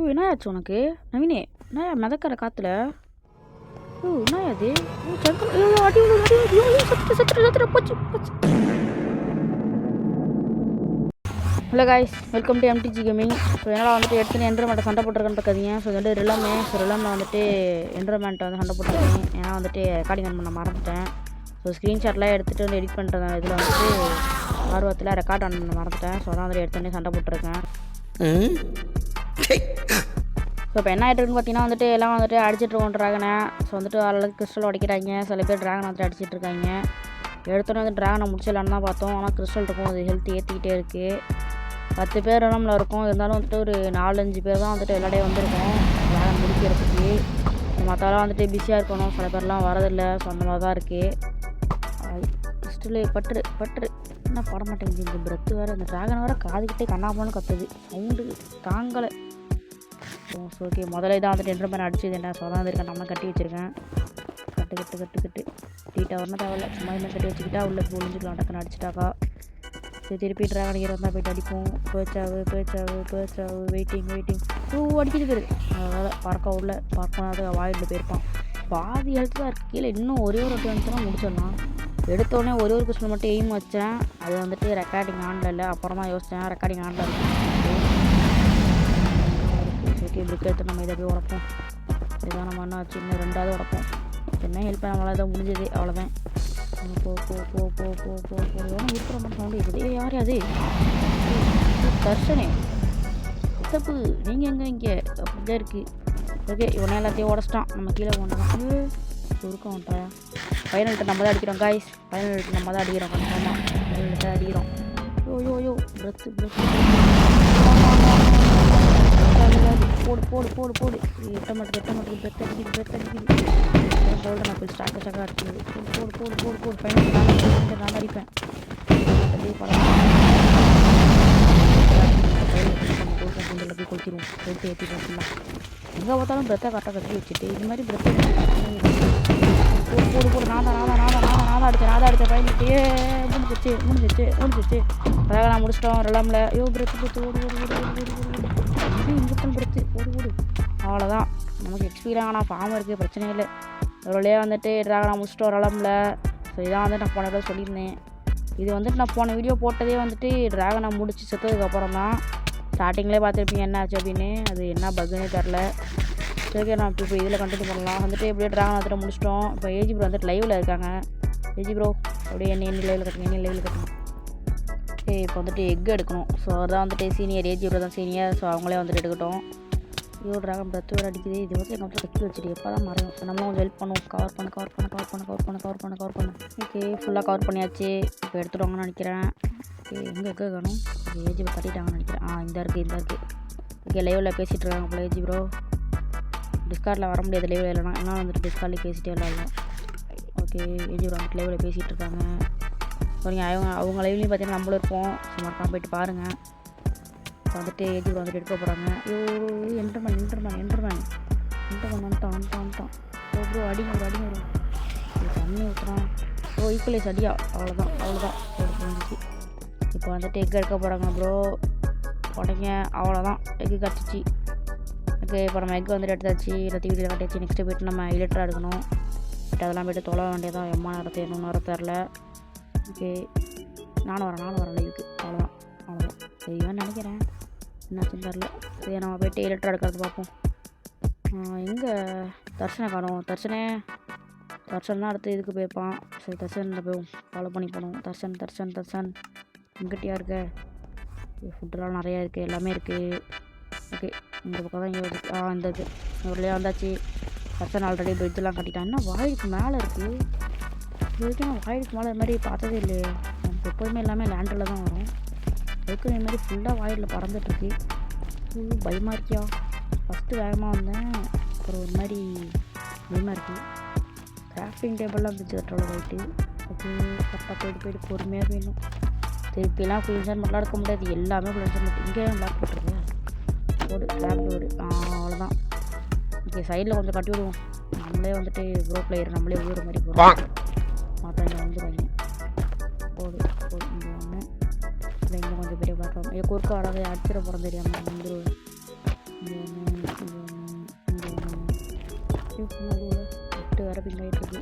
என்ன ஆச்சு உனக்கு நவீனே? என்ன மிதக்கிற காத்துல? என்ன அது? அடி சத்துற போச்சு. Hello guys, welcome to MTG gaming. So என்னால் வந்துட்டு எடுத்துன்னு என்ட்ரமெண்ட்டை சண்டை போட்டிருக்கேன்னு பார்க்காதீங்க. ஸோ இது வந்து ரிலமில் வந்துட்டு என்ட்ரமெண்ட்டை வந்து சண்டை போட்டிருக்கேன். ஏன்னா வந்துட்டு ரெக்கார்டிங் பண்ண மறந்துட்டேன். ஸோ ஸ்க்ரீன்ஷாட்லாம் எடுத்துகிட்டு வந்து எடிட் பண்ணுற இதில் வந்துட்டு ஆர்வத்தில் ரெக்கார்ட் பண்ண மறந்துட்டேன். ஸோ அதான் வந்துட்டு எடுத்துகிட்டு சண்டை போட்டிருக்கேன். ஸோ இப்போ என்ன ஆகிட்டுருக்குன்னு பார்த்தீங்கன்னா வந்துட்டு எல்லாம் வந்துட்டு அடிச்சிட்ருக்கோம் ட்ராகனை. ஸோ வந்துட்டு அளவுக்கு கிறிஸ்டல் உடைக்கிறாங்க. சில பேர் ட்ராகனை வந்துட்டு அடிச்சிட்ருக்காங்க. எடுத்தோன்னே வந்து ட்ராகனை முடிச்சிடலான்னு தான் பார்த்தோம். ஆனால் கிறிஸ்டல் இருக்கும், அது ஹெல்த் ஏற்றிக்கிட்டே இருக்குது. 10 பேர் நம்மள இருக்கும். இருந்தாலும் வந்துட்டு ஒரு 4-5 பேர் தான் வந்துட்டு எல்லா டே வந்திருக்கோம் ட்ராகன் முடிக்கிறதுக்கு. மற்றெல்லாம் வந்துட்டு பிஸியாக இருக்கணும், சில பேர்லாம் வரதில்லை. ஸோ அந்த மாதிரி தான் இருக்குது. கிறிஸ்டலு பட்டுரு என்ன பட மாட்டேங்குது. இந்த பிரெத்து வேறு, இந்த ட்ராகன் வேறு காதுகிட்டே கண்ணாமன்னு கத்துது, சவுண்டு தாங்கலை. ஸோ ஓகே, முதல்ல இதான் வந்துட்டு என்ட்ரமெண்ட் அடிச்சது என்ன சொல்லாது இருக்கேன். நம்ம கட்டி வச்சுருக்கேன். கட்டு டீட்டா வரணும் தேவையில்ல, சும்மா இன்னும் கட்டி வச்சுக்கிட்டா உள்ள ஒழிஞ்சிக்கலாம். டக்குன்னு அடிச்சிட்டாக்கா சரி, திருப்பி ட்ராகன் அடிக்கிற வந்தால் போய்ட்டு அடிப்போம். பேச்சாவு வெயிட்டிங் அடிக்கிட்டு போயிரு. அதனால் பறக்க அது வாயிலில் போயிருப்பான். பாதி ஹெல்த் தான் இருக்குது கீழே. இன்னும் ஒரே ஒரு வாட்டி வந்துச்சுன்னா முடிச்சிடலாம். எடுத்தோடனே ஒரு கொஸ்டின் மட்டும் எய்ம் வச்சேன். அது வந்துட்டு ரெக்கார்டிங் ஆனில் இல்லை. அப்புறம் தான் யோசித்தேன் ரெக்கார்டிங் ஆனில் இருக்கும். ஓகே, புக் எடுத்து நம்ம இதை போய் உடப்போம். இதுதான் நம்ம என்ன ஆச்சு, இன்னும் 2வது உடப்போம். என்ன ஹெல்ப் நம்மளால் தான் முடிஞ்சது, அவ்வளோதான். போ இருக்கிற மட்டும் சவுண்டு இருக்குது. யார் அது? தர்ஷனே தப்பு, நீங்கள் எங்கே இங்கே அப்படிதான் இருக்குது. ஓகே, இவனே எல்லாத்தையும் உடச்சிட்டான். நம்ம கீழே கொண்டுதான் சுருக்கம் வந்துட்டா. ஃபைனல்கிட்ட நம்ம தான் அடிக்கிறோம் காய்ஸ். ஃபைனல்கிட்ட நம்ம தான் அடிக்கிறோம். கன்ஃபார்மாக ஃபைனல்கிட்ட அடிக்கிறோம். யோ பிரத்து போடு. எட்ட மாட்டேங்குது. பெத்த அடிக்குது. கோல்டன் ஆப்பிள் ஸ்டாக்காக அடிக்குது. போடு. ஃபைனல் நான் அடிப்பேன். போய் கொளுத்திடுவோம். ஏற்றிடுவோம் ஃபுல்லாக. எங்கே பார்த்தாலும் பிரத்தை கரெக்டாக கட்டி வச்சுட்டு இது மாதிரி பிரத்தை போடு. நான் தான் அடித்தேன். பயந்துட்டு முடிஞ்சிச்சு. அதாக நான் முடிச்சிட்டோம். ரெலாமில் பிரத்து ஓடு. இங்கத்தான் பிரத்து ஓடு. அவ்வளோதான். நமக்கு எக்ஸ்பீரியன். ஆனால் ஃபார்ம் இருக்குது, பிரச்சனை இல்லை. எவ்வளோலே வந்துட்டு ட்ராகனை முடிச்சிட்டோம் ரெலாமில். ஸோ இதான் வந்துட்டு நான் போன வீடியோ சொல்லியிருந்தேன். இது வந்துட்டு நான் போன வீடியோ போட்டதே வந்துட்டு ட்ராகனை முடிச்சு செத்ததுக்கப்புறம் தான். ஸ்டார்டிங்லேயே பார்த்துருப்பீங்க என்ன ஆச்சு அப்படின்னு. அது என்ன பக்குன்னே தெரில. ஓகே, நான் இப்போ இதில் கண்டினியூ பண்ணலாம். வந்துட்டு எப்படியே ட்ராகன் வந்துட்டு முடிச்சிட்டோம். இப்போ ஏஜி ப்ரோ வந்துட்டு லைவில் இருக்காங்க. ஏஜி ப்ரோ அப்படியே என்ன லைவில் கட்டுங்க. ஓகே, இப்போ வந்துட்டு எக் எடுக்கணும். ஸோ அதான் வந்துட்டு சீனியர், ஏஜி ப்ரோ தான் சீனியர். ஸோ அவங்களே வந்துட்டு எடுக்கட்டும். ட்ராகன் பிரத்து வேறு அடிக்குது. இது வந்து எங்கள் வந்து கட்டி வச்சுட்டு எப்போ தான் மறையும். நம்மளும் கொஞ்சம் ஹெல்ப் பண்ணுவோம். கவர் பண்ண. ஓகே, ஃபுல்லாக கவர் பண்ணியாச்சு. இப்போ எடுத்துடுவாங்கன்னு நினைக்கிறேன். ஓகே, எங்கே காணும். ஏஜி ப்ரோ கட்டிட்டாங்கன்னு நினைக்கிறேன். இந்த இருக்குது. ஓகே, லைவில் பேசிகிட்டு இருக்காங்க போல ஏஜி ப்ரோ. டிஸ்கார்டில் வர முடியாது லைவில் இல்லைனா. என்ன வந்துட்டு டிஸ்கார்ட்லேயே பேசிகிட்டே இல்லை. ஓகே, ஏஜி ப்ரோ வந்துட்டு லைவில் பேசிகிட்டு இருக்காங்க. சரிங்க, அவங்க லைவ்லேயும் பார்த்தீங்கன்னா நம்மளும் இருப்போம். சும்மா போயிட்டு பாருங்கள். இப்போ வந்துட்டு ஏஜி ப்ரோ வந்துட்டு எடுக்க போகிறாங்க. என்டர்மேன் வந்துட்டான். ப்ரோ அடிங்க தண்ணி ஊற்றுறான். ஈக்குவலைஸ் அடியா. அவ்வளோதான் முடிஞ்சிச்சு. இப்போ வந்துட்டு எக் எடுக்க போகிறாங்க ப்ரோ. உடங்க அவ்வளோதான், எக்கு கட்டிச்சு. ஓகே, இப்போ நம்ம எக் வந்துட்டு எடுத்தாச்சு. எல்லாத்தையும் வீட்டில் கட்டியாச்சு. நெக்ஸ்ட்டு போய்ட்டு நம்ம எலக்ட்ரா எடுக்கணும். அதெல்லாம் போய்ட்டு தொலை வேண்டியதான். எம்மா நேரத்தை இன்னும் தெரில. ஓகே, நானும் வரேன் இதுக்கு. அவ்வளோதான் சரிவான்னு நினைக்கிறேன். என்னாச்சுன்னு தெரில. சரி, நம்ம போய்ட்டு எலக்ட்ரா எடுக்கிறது பார்ப்போம். எங்கே தர்ஷனை காணும். தர்ஷன் தான் அடுத்து இதுக்கு போயிருப்பான். சரி, தர்ஷனில் போய் ஃபாலோ பண்ணி போகணும். தர்ஷன் எங்கிட்டயா இருக்க? ஃபுட்டெல்லாம் நிறையா இருக்குது, எல்லாமே இருக்குது. ஓகே, இந்த பக்கம் தான் இங்கே இந்த இது ஊர்லேயே வந்தாச்சு. தர்ஷன் ஆல்ரெடி பிரிட்ஜெலாம் கட்டிட்டான். என்ன வாயிலுக்கு மேலே இருக்குது. இது வரைக்கும் நான் வாயிலுக்கு மேலே இது மாதிரி பார்த்ததே இல்லையே. நமக்கு எப்போதுமே எல்லாமே லேண்டில் தான் வரும். அதுக்கும் இது மாதிரி ஃபுல்லாக வாயிலில் பறந்துட்டுருக்கு. பயமாக இருக்கியா? ஃபஸ்ட்டு வேகமாக வந்தேன், அப்புறம் ஒரு மாதிரி பயமாக இருக்குது. கிராஃப்டிங் டேபிள்லாம் இருந்துச்சு கட்டோட போயிட்டு. ஓகே, கரெக்டாக போயிட்டு பொறுமையாக வேணும். திருப்பிலாம் ஃபுல் இன்ஸ்டால்மெண்ட்லாம் எடுக்க முடியாது. எல்லாமே ஃபுல் இன்ஸ்டால்மெண்ட். இங்கே லாக் போட்டுருக்கேன். கிராஃப்ட் அவ்வளோதான். ஓகே, சைடில் கொஞ்சம் கட்டி விடுவோம். நம்மளே வந்துட்டு ப்ரோ பிளேயர், நம்மளே ஊர் மாதிரி போகிறோம். மாற்ற இங்கே வந்துடுவாங்க. போடு இங்கே ஒன்று. இங்கே கொஞ்சம் பெரிய பார்க்கலாம். குறுக்க வராது, அடிச்சிட போகிறோம் தெரியாமல் வந்துடுவோம். இங்கே ஒன்று நடுவில் விட்டு வேறு பிங் ஆகிட்டுருக்கு.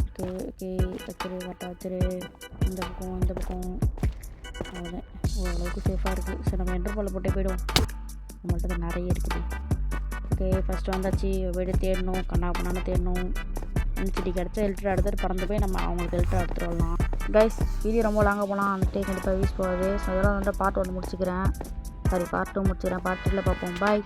ஓகே ஓகே வச்சிரு கரெக்டாக வச்சிரு. இந்த பக்கம் அவ்வளோதான். ஓரளவுக்கு சேஃபாக இருக்குது. சரி நம்ம என்டர்பாலில் போட்டே போய்டுவோம். நம்மள்ட்ட தான் நிறைய இருக்குது. ஓகே ஃபஸ்ட்டு வந்தாச்சு. வீடு தேடணும், கண்ணா பண்ணான்னு தேடணும். செடிக்கு அடுத்து ஹெல்ட்ரு அடுத்து பறந்து போய் நம்ம அவங்களுக்கு ஹெல்ட்ரு எடுத்துகிட்டு வரலாம். கைஸ் வீடியோ ரொம்ப லாங்காக போனால் வந்துட்டு கண்டிப்பாக வீஸ் போகாது. ஸோ இதெல்லாம் வந்து பார்ட் 1 முடிச்சுக்கிறேன். சாரி பார்ட் 2 முடிச்சுக்கிறேன். பார்ட் 3 பார்ப்போம். பாய்.